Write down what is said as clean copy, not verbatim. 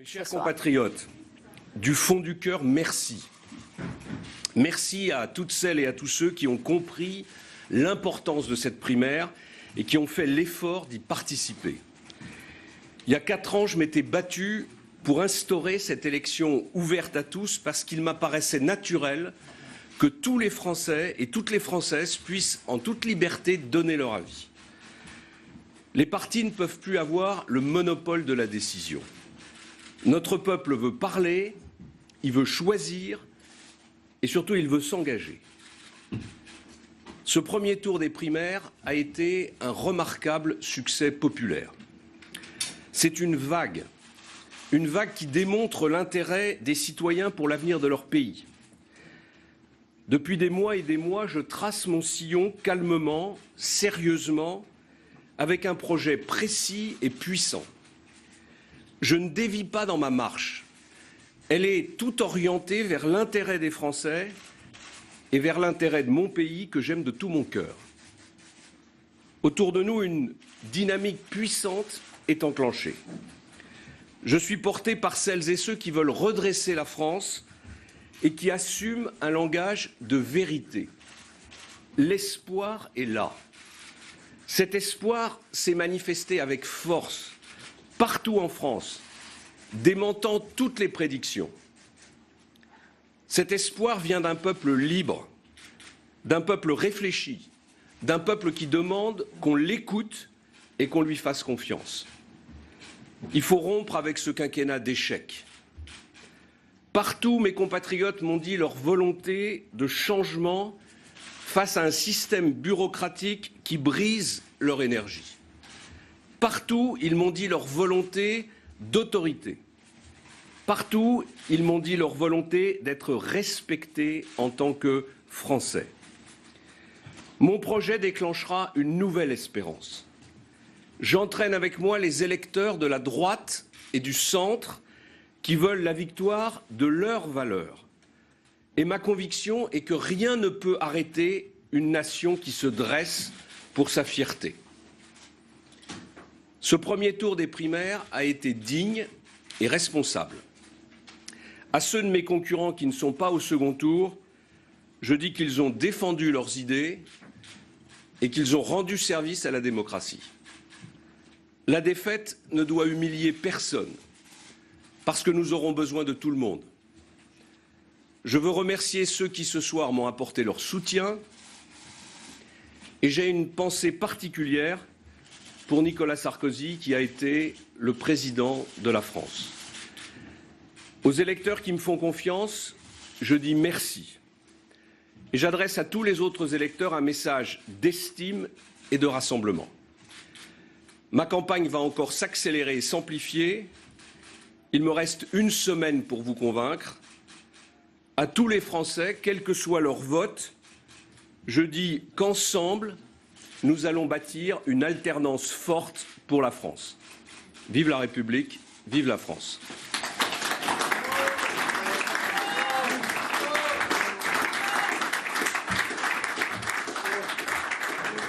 Mes chers compatriotes, du fond du cœur, merci. Merci à toutes celles et à tous ceux qui ont compris l'importance de cette primaire et qui ont fait l'effort d'y participer. Il y a 4 ans, je m'étais battu pour instaurer cette élection ouverte à tous parce qu'il m'apparaissait naturel que tous les Français et toutes les Françaises puissent en toute liberté donner leur avis. Les partis ne peuvent plus avoir le monopole de la décision. Notre peuple veut parler, il veut choisir et surtout il veut s'engager. Ce premier tour des primaires a été un remarquable succès populaire. C'est une vague qui démontre l'intérêt des citoyens pour l'avenir de leur pays. Depuis des mois et des mois, je trace mon sillon calmement, sérieusement, avec un projet précis et puissant. Je ne dévie pas dans ma marche. Elle est tout orientée vers l'intérêt des Français et vers l'intérêt de mon pays que j'aime de tout mon cœur. Autour de nous, une dynamique puissante est enclenchée. Je suis porté par celles et ceux qui veulent redresser la France et qui assument un langage de vérité. L'espoir est là. Cet espoir s'est manifesté avec force partout en France, démentant toutes les prédictions. Cet espoir vient d'un peuple libre, d'un peuple réfléchi, d'un peuple qui demande qu'on l'écoute et qu'on lui fasse confiance. Il faut rompre avec ce quinquennat d'échecs. Partout, mes compatriotes m'ont dit leur volonté de changement face à un système bureaucratique qui brise leur énergie. Partout, ils m'ont dit leur volonté d'autorité. Partout, ils m'ont dit leur volonté d'être respectés en tant que Français. Mon projet déclenchera une nouvelle espérance. J'entraîne avec moi les électeurs de la droite et du centre qui veulent la victoire de leurs valeurs. Et ma conviction est que rien ne peut arrêter une nation qui se dresse pour sa fierté. Ce premier tour des primaires a été digne et responsable. À ceux de mes concurrents qui ne sont pas au second tour, je dis qu'ils ont défendu leurs idées et qu'ils ont rendu service à la démocratie. La défaite ne doit humilier personne, parce que nous aurons besoin de tout le monde. Je veux remercier ceux qui ce soir m'ont apporté leur soutien et j'ai une pensée particulière pour Nicolas Sarkozy qui a été le président de la France. Aux électeurs qui me font confiance, je dis merci. Et j'adresse à tous les autres électeurs un message d'estime et de rassemblement. Ma campagne va encore s'accélérer et s'amplifier. Il me reste une semaine pour vous convaincre. À tous les Français, quel que soit leur vote, je dis qu'ensemble, nous allons bâtir une alternance forte pour la France. Vive la République, vive la France.